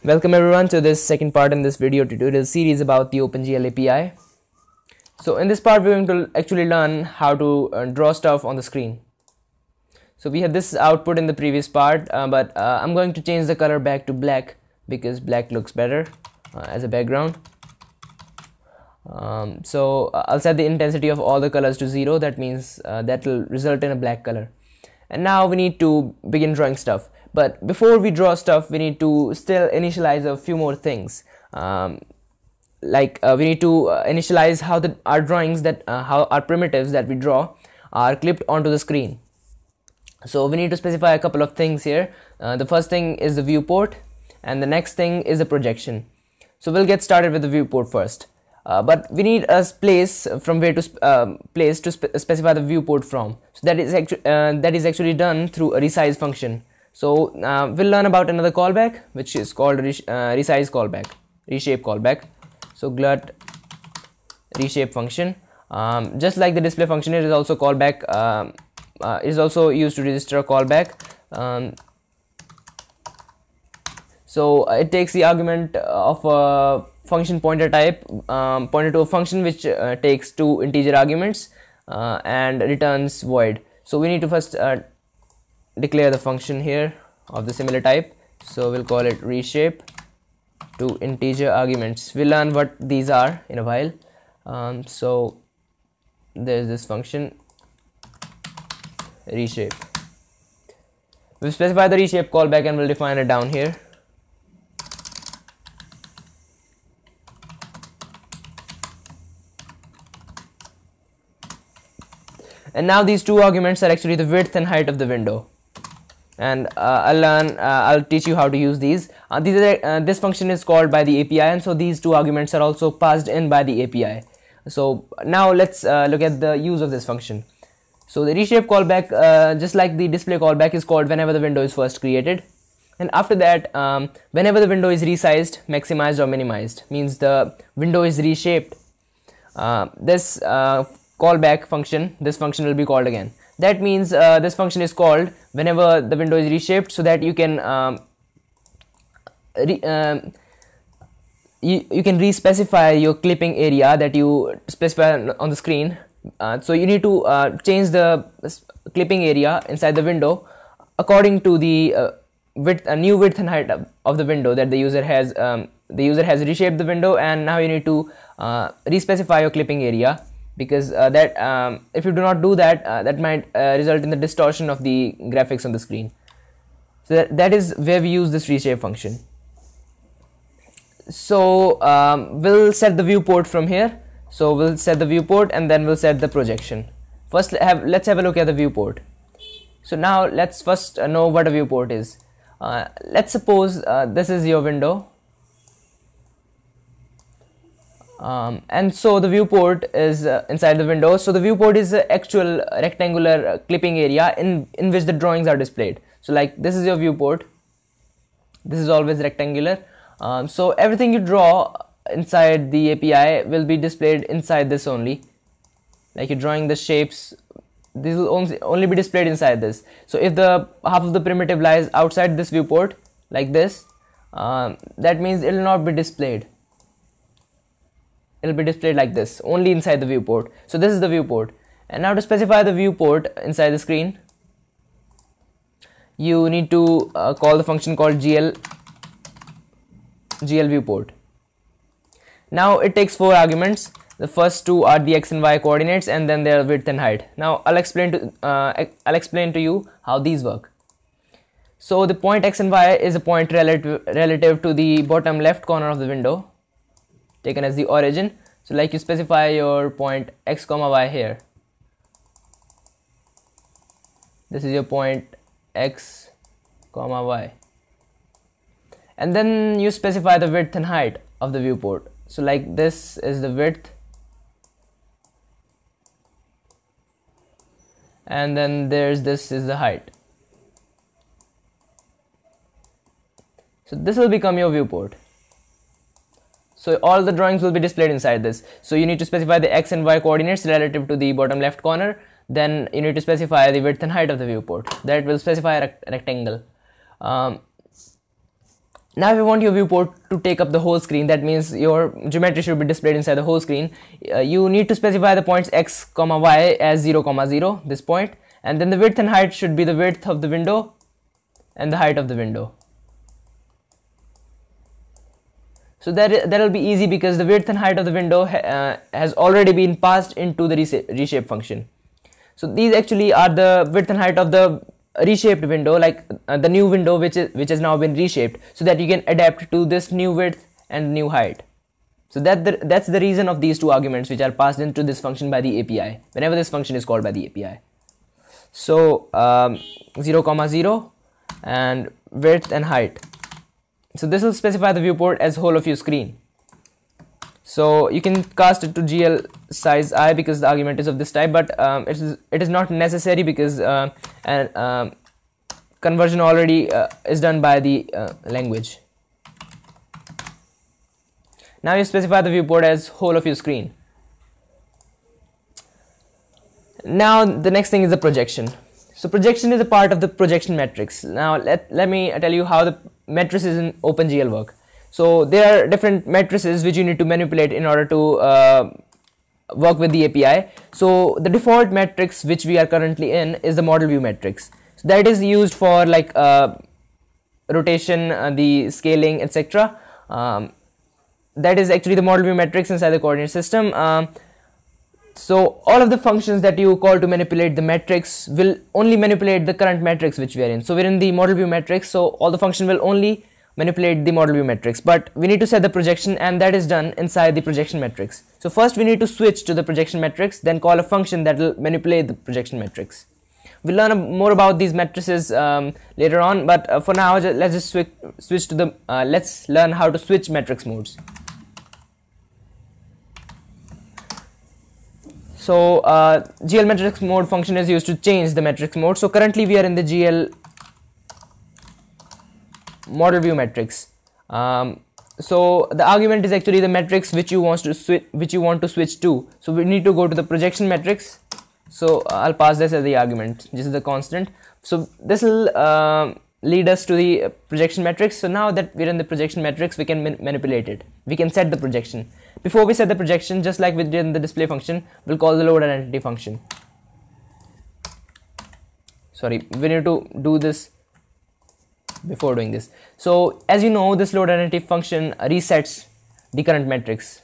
Welcome everyone to this second part in this video tutorial series about the OpenGL API. So in this part we're going to actually learn how to draw stuff on the screen. So we had this output in the previous part, but I'm going to change the color back to black because black looks better as a background. So I'll set the intensity of all the colors to 0. That means that will result in a black color. And now we need to begin drawing stuff. But before we draw stuff, we need to still initialize a few more things. We need to initialize how our drawings how our primitives that we draw are clipped onto the screen. So we need to specify a couple of things here. The first thing is the viewport, and the next thing is the projection. So we'll get started with the viewport first. But we need a place from where to specify the viewport from. So that is actually done through a resize function. So we'll learn about another callback which is called resize callback, reshape callback. So glut reshape function, just like the display function, it is also callback. It is also used to register a callback. So it takes the argument of a function pointer type pointer to a function which takes 2 integer arguments and returns void. So we need to first declare the function here of the similar type. So we'll call it reshape to integer arguments. We'll learn what these are in a while. So there's this function reshape. We'll specify the reshape callback and we'll define it down here. And now these 2 arguments are actually the width and height of the window, and I'll teach you how to use these. This function is called by the API, and so these 2 arguments are also passed in by the API. So now let's look at the use of this function. So the reshape callback, just like the display callback, is called whenever the window is first created, and after that whenever the window is resized, maximized or minimized, means the window is reshaped, this callback function, this function will be called again. That means this function is called whenever the window is reshaped, so that you can you can re-specify your clipping area that you specify on the screen. So you need to change the clipping area inside the window according to the new width and height of the window that the user has. The user has reshaped the window, and now you need to re-specify your clipping area, because if you do not do that, that might result in the distortion of the graphics on the screen. So that is where we use this reshape function. So we'll set the viewport from here. So we'll set the viewport and then we'll set the projection. First let's have a look at the viewport. So now let's first know what a viewport is. Let's suppose this is your window. And so the viewport is inside the window. So the viewport is the actual rectangular clipping area in which the drawings are displayed. So like this is your viewport. This is always rectangular. So everything you draw inside the API will be displayed inside this only. Like you're drawing the shapes, these will only be displayed inside this. So if the half of the primitive lies outside this viewport like this, that means it will not be displayed. It will be displayed like this, only inside the viewport. So this is the viewport. And now to specify the viewport inside the screen, you need to call the function called GL viewport. Now it takes 4 arguments. The first 2 are the x and y coordinates, and then their width and height. Now I'll explain to you how these work. So the point x and y is a point relative to the bottom left corner of the window, taken as the origin. So like you specify your point x comma y here. This is your point x comma y, and then you specify the width and height of the viewport. So like this is the width, and then this is the height. So this will become your viewport. So all the drawings will be displayed inside this. So you need to specify the x and y coordinates relative to the bottom left corner. Then you need to specify the width and height of the viewport. That will specify a rectangle. Now if you want your viewport to take up the whole screen, that means your geometry should be displayed inside the whole screen, you need to specify the points x comma y as 0 comma 0, this point, and then the width and height should be the width of the window and the height of the window. So that will be easy because the width and height of the window has already been passed into the reshape function. So these actually are the width and height of the reshaped window, like the new window which has now been reshaped, so that you can adapt to this new width and new height. So that's the reason of these two arguments which are passed into this function by the API whenever this function is called by the API. So 0 comma 0 and width and height. So this will specify the viewport as whole of your screen. So you can cast it to GL size I because the argument is of this type, but it is not necessary because conversion already is done by the language. Now you specify the viewport as whole of your screen. Now the next thing is the projection. So projection is a part of the projection matrix. Now let me tell you how the matrices in OpenGL work. So there are different matrices which you need to manipulate in order to work with the API. So the default matrix which we are currently in is the model view matrix. So that is used for like rotation, the scaling, etc. That is actually the model view matrix inside the coordinate system. So all of the functions that you call to manipulate the matrix will only manipulate the current matrix which we are in. So we're in the model view matrix, so all the function will only manipulate the model view matrix, but we need to set the projection, and that is done inside the projection matrix. So first we need to switch to the projection matrix, then call a function that will manipulate the projection matrix. We'll learn more about these matrices later on, but for now let's just switch to the let's learn how to switch matrix modes. So GL matrix mode function is used to change the matrix mode. So currently we are in the GL model view matrix. So the argument is actually the matrix which you want to switch to. So we need to go to the projection matrix. So I'll pass this as the argument. This is the constant. So this will lead us to the projection matrix. So now that we're in the projection matrix, we can manipulate it. We can set the projection. Before we set the projection, just like we did in the display function, we'll call the load identity function. Sorry, we need to do this before doing this. So as you know, this load identity function resets the current matrix.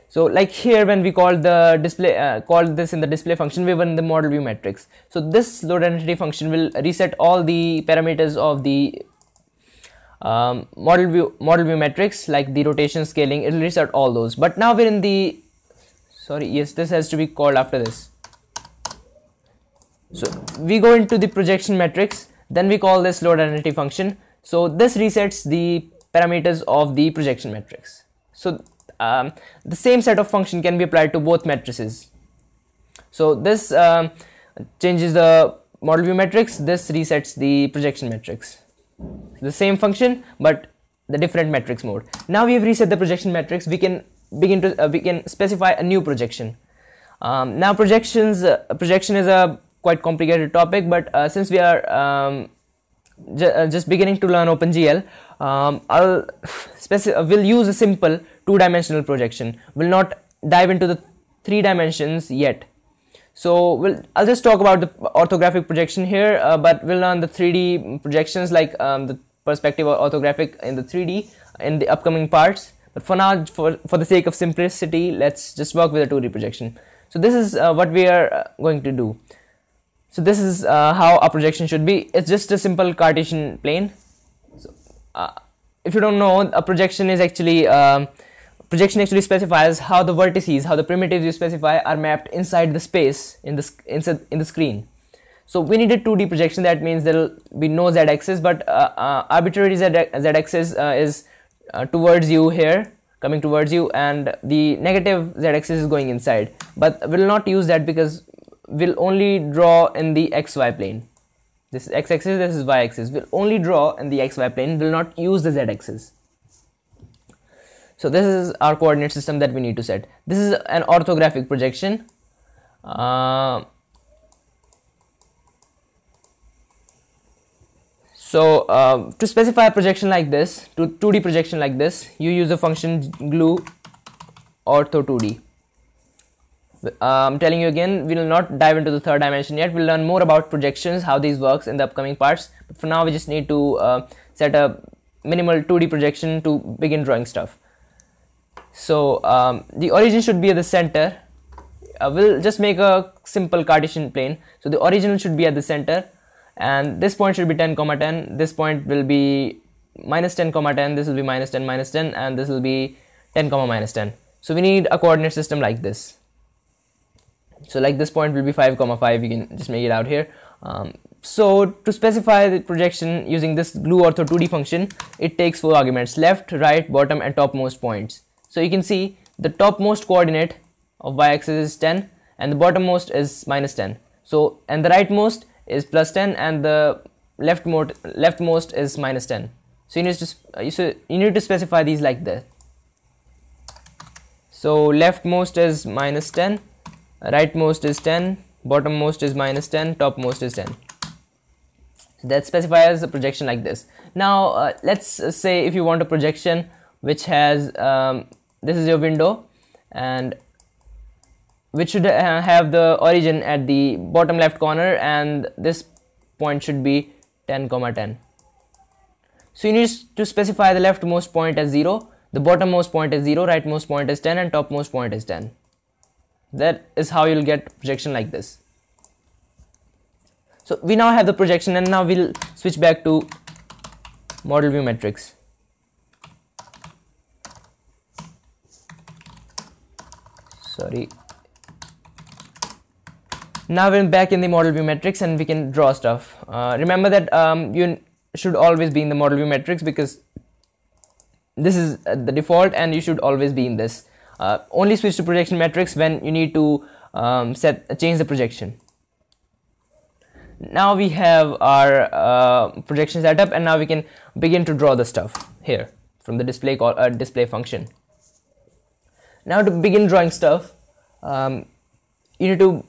So like here, when we called the display called this in the display function, we were in the model view matrix. So this load identity function will reset all the parameters of the model view matrix, like the rotation, scaling. It will reset all those. But now we're in the this has to be called after this. So we go into the projection matrix, then we call this load identity function. So this resets the parameters of the projection matrix. So the same set of function can be applied to both matrices. So this changes the model view matrix, this resets the projection matrix. The same function but the different matrix mode. Now we have reset the projection matrix, we can begin to we can specify a new projection. Now projection is a quite complicated topic, but since we are just beginning to learn OpenGL, we'll use a simple two-dimensional projection. We'll not dive into the 3 dimensions yet. So I'll just talk about the orthographic projection here, but we'll learn the 3D projections, like the perspective or orthographic in the 3D in the upcoming parts. But for now, for the sake of simplicity, let's just work with a 2D projection. So this is what we are going to do. So this is how a projection should be. It's just a simple Cartesian plane. So, if you don't know, a projection is actually projection actually specifies how the vertices, how the primitives you specify are mapped inside the space in the screen. So we need a 2D projection. That means there will be no z-axis, but arbitrary z-axis is towards you here, coming towards you, and the negative z-axis is going inside. But we'll not use that because we'll only draw in the xy plane. This is x-axis, this is y-axis. We'll only draw in the xy plane, we'll not use the z-axis. So this is our coordinate system that we need to set. This is an orthographic projection. So to specify a projection like this, to 2D projection like this, you use the function glue ortho 2D. I'm telling you again, we will not dive into the third dimension yet. We'll learn more about projections, how these works in the upcoming parts. But for now, we just need to set a minimal 2D projection to begin drawing stuff. So the origin should be at the center. We'll just make a simple Cartesian plane. So the origin should be at the center, and this point should be 10, 10. This point will be minus 10, 10. This will be minus 10, minus 10, and this will be 10, minus 10. So we need a coordinate system like this. So like this point will be 5, 5. You can just make it out here. So to specify the projection using this glue ortho 2D function, it takes 4 arguments: left, right, bottom, and topmost points. So you can see the topmost coordinate of y-axis is 10, and the bottommost is minus 10. So and the rightmost is plus 10, and the leftmost is minus 10. So you need to specify these like this. So leftmost is minus 10, rightmost is 10, bottommost is minus 10, topmost is 10. So that specifies a projection like this. Now let's say if you want a projection which has this is your window, and which should have the origin at the bottom left corner, and this point should be 10, 10. So you need to specify the leftmost point as 0, the bottommost point is 0, rightmost point is 10, and topmost point is 10. That is how you'll get projection like this. So we now have the projection, and now we'll switch back to model view metrics. Sorry. Now we're back in the model view metrics, and we can draw stuff. Remember that you should always be in the model view metrics, because this is the default, and you should always be in this. Only switch to projection metrics when you need to change the projection. Now we have our projection set up, and now we can begin to draw the stuff here from the display function. Now to begin drawing stuff, you need to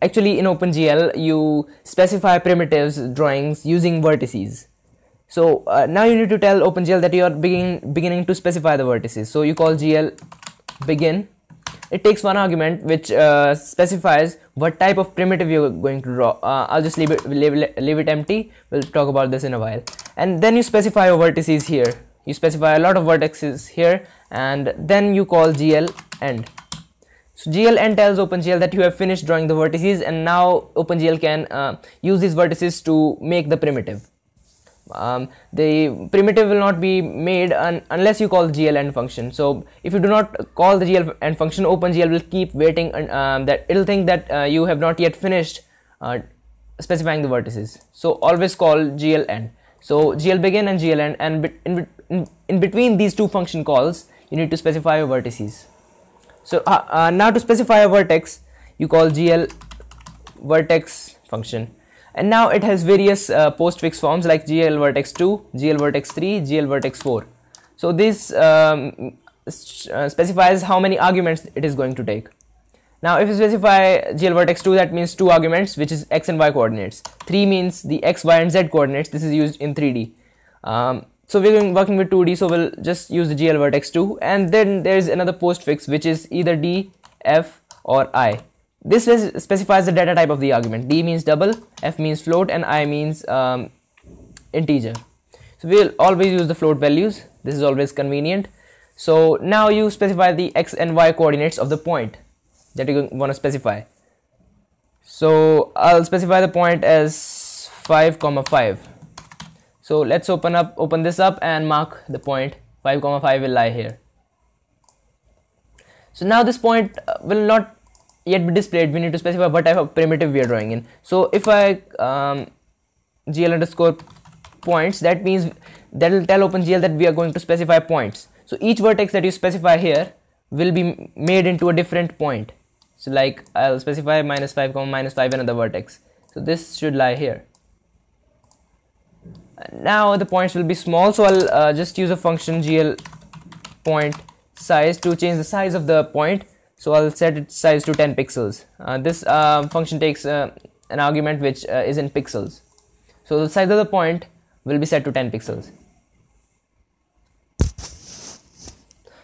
actually in OpenGL you specify primitives drawings using vertices. So now you need to tell OpenGL that you are beginning to specify the vertices. So you call GL begin. It takes one argument which specifies what type of primitive you're going to draw. I'll just leave it empty. We'll talk about this in a while. And then you specify your vertices here. You specify a lot of vertices here, and then you call GL end. So GL end tells OpenGL that you have finished drawing the vertices, and now OpenGL can use these vertices to make the primitive. The primitive will not be made unless you call the GL end function. So if you do not call the GL end function, OpenGL will keep waiting, and that it'll think that you have not yet finished specifying the vertices. So always call GL end. So GL begin and GL end, and in between these two function calls, you need to specify your vertices. So now to specify a vertex, you call GL vertex function. And now it has various postfix forms like GL vertex 2, GL vertex 3, GL vertex 4. So this specifies how many arguments it is going to take. Now if you specify GL vertex 2, that means 2 arguments, which is x and y coordinates. 3 means the x, y, and z coordinates. This is used in 3D. So we're working with 2D, so we'll just use the GL vertex 2. And then there's another postfix which is either D, F, or I. This specifies the data type of the argument. D means double, F means float, and I means integer. So we'll always use the float values. This is always convenient. So now you specify the x and y coordinates of the point that you want to specify. So I'll specify the point as 5, 5. So let's open this up and mark the point. 5, 5 will lie here. So now this point will not yet be displayed. We need to specify what type of primitive we are drawing in. So if I GL underscore points, that means that will tell OpenGL that we are going to specify points. So each vertex that you specify here will be made into a different point. So like I'll specify minus 5, another vertex. So this should lie here. Now the points will be small, so I'll just use a function GL point size to change the size of the point. So I'll set its size to 10 pixels. This function takes an argument which is in pixels. So the size of the point will be set to 10 pixels.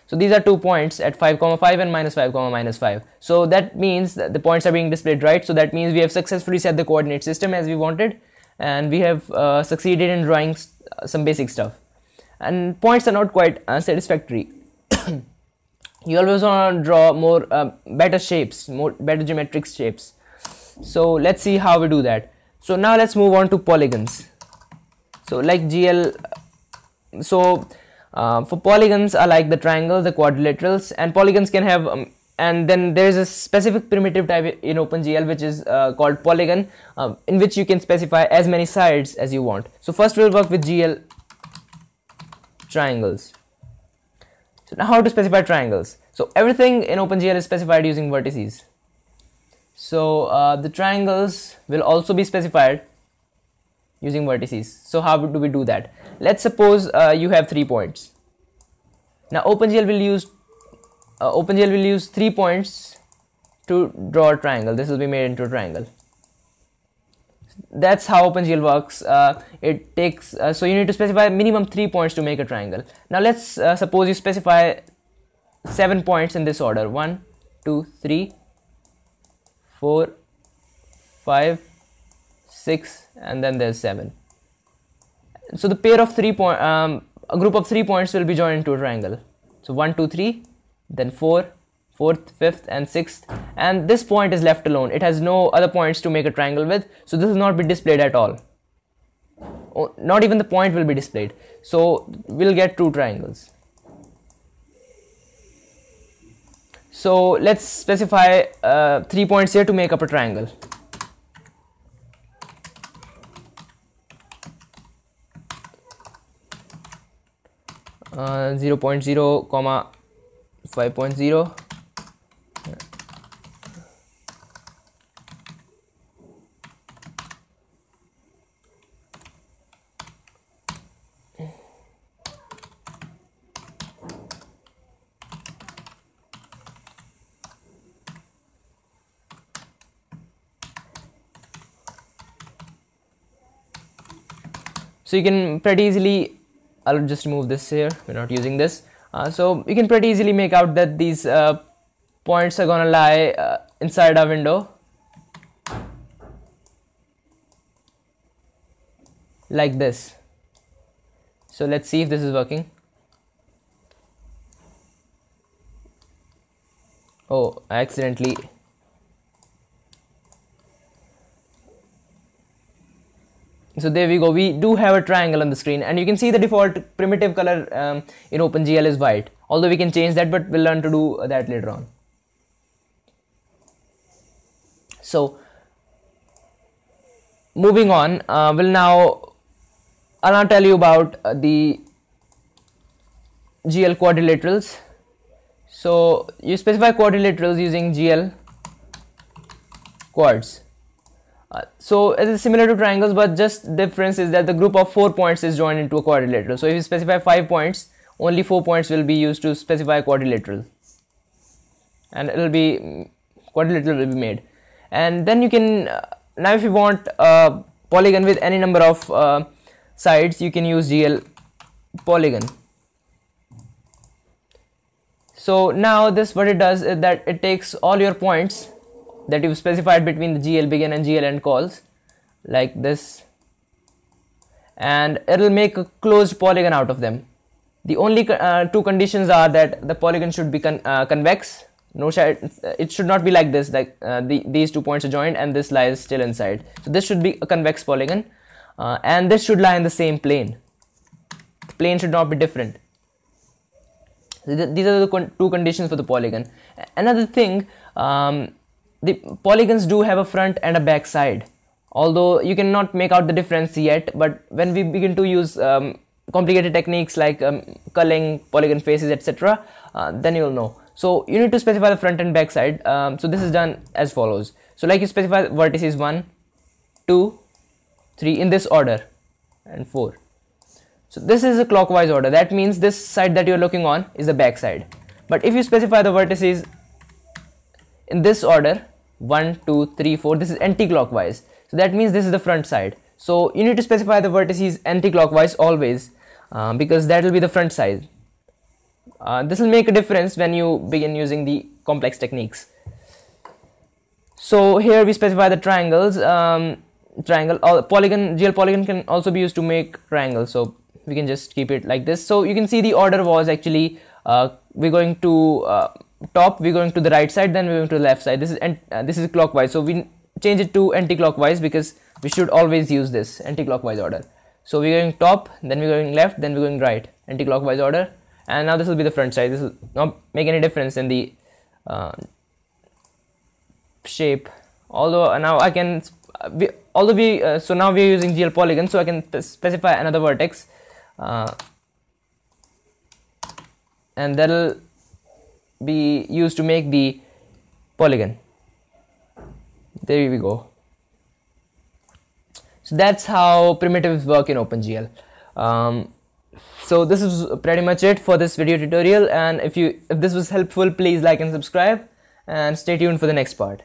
So these are 2 points at 5, 5 and -5, -5. So that means that the points are being displayed right. So that means we have successfully set the coordinate system as we wanted, and we have succeeded in drawing some basic stuff. And points are not quite satisfactory. You always want to draw more better shapes, better geometric shapes. So let's see how we do that. So now let's move on to polygons. So like GL, for polygons are like the triangles, the quadrilaterals, and polygons can have and then there is a specific primitive type in OpenGL which is called polygon, in which you can specify as many sides as you want. So first we'll work with GL triangles. So now how to specify triangles? So everything in OpenGL is specified using vertices. So the triangles will also be specified using vertices. So how do we do that? Let's suppose you have 3 points. Now OpenGL will use 3 points to draw a triangle. This will be made into a triangle. That's how OpenGL works. It takes so you need to specify minimum 3 points to make a triangle. Now let's suppose you specify 7 points in this order: 1, 2, 3, 4, 5, 6, and then there's 7. So the pair of 3 point, a group of 3 points will be joined into a triangle. So 1, 2, 3, then 4, 4th, 5th, and 6th, and this point is left alone. It has no other points to make a triangle with, so this will not be displayed at all. Not even the point will be displayed. So we'll get 2 triangles. So let's specify 3 points here to make up a triangle. Uh, 0.0, 5.0. So you can pretty easily, I'll just remove this here, we're not using this. So you can pretty easily make out that these points are gonna lie inside our window like this. So let's see if this is working. Oh, I accidentally. So there we go, we do have a triangle on the screen, and you can see the default primitive color in OpenGL is white, although we can change that, but we'll learn to do that later on. So moving on, I'll now tell you about the GL quadrilaterals. So you specify quadrilaterals using GL quads. So it is similar to triangles, but just difference is that the group of 4 points is joined into a quadrilateral. So if you specify 5 points, only 4 points will be used to specify a quadrilateral, and quadrilateral will be made. And then you can now, if you want a polygon with any number of sides, you can use GL polygon. So now this, what it does is that it takes all your points that you've specified between the GL begin and GL end calls, like this, and it'll make a closed polygon out of them. The only 2 conditions are that the polygon should be convex. It should not be like this, like these 2 points are joined and this lies still inside. So this should be a convex polygon, and this should lie in the same plane. The plane should not be different. These are the 2 conditions for the polygon. Another thing, the polygons do have a front and a back side, although you cannot make out the difference yet, but when we begin to use complicated techniques like culling, polygon faces, etc., then you'll know. So you need to specify the front and back side. So this is done as follows. So like you specify vertices 1, 2, 3 in this order, and 4. So this is a clockwise order. That means this side that you're looking on is the back side. But if you specify the vertices in this order, 1, 2, 3, 4, this is anti-clockwise. So that means this is the front side. So you need to specify the vertices anti-clockwise always, because that will be the front side. This will make a difference when you begin using the complex techniques. So here we specify the triangles. Triangle or polygon, GL polygon can also be used to make triangles, so we can just keep it like this. So you can see the order was actually we're going to top, we're going to the right side, then we're going to the left side. This is clockwise, so we change it to anti-clockwise because we should always use this anti-clockwise order. So we're going top, then we're going left, then we're going right, anti-clockwise order. And now this will be the front side. This will not make any difference in the shape, although now I can so now we are using GL polygon, so I can specify another vertex, and that will be used to make the polygon. There we go. So that's how primitives work in OpenGL. So this is pretty much it for this video tutorial, and if this was helpful, please like and subscribe, and stay tuned for the next part.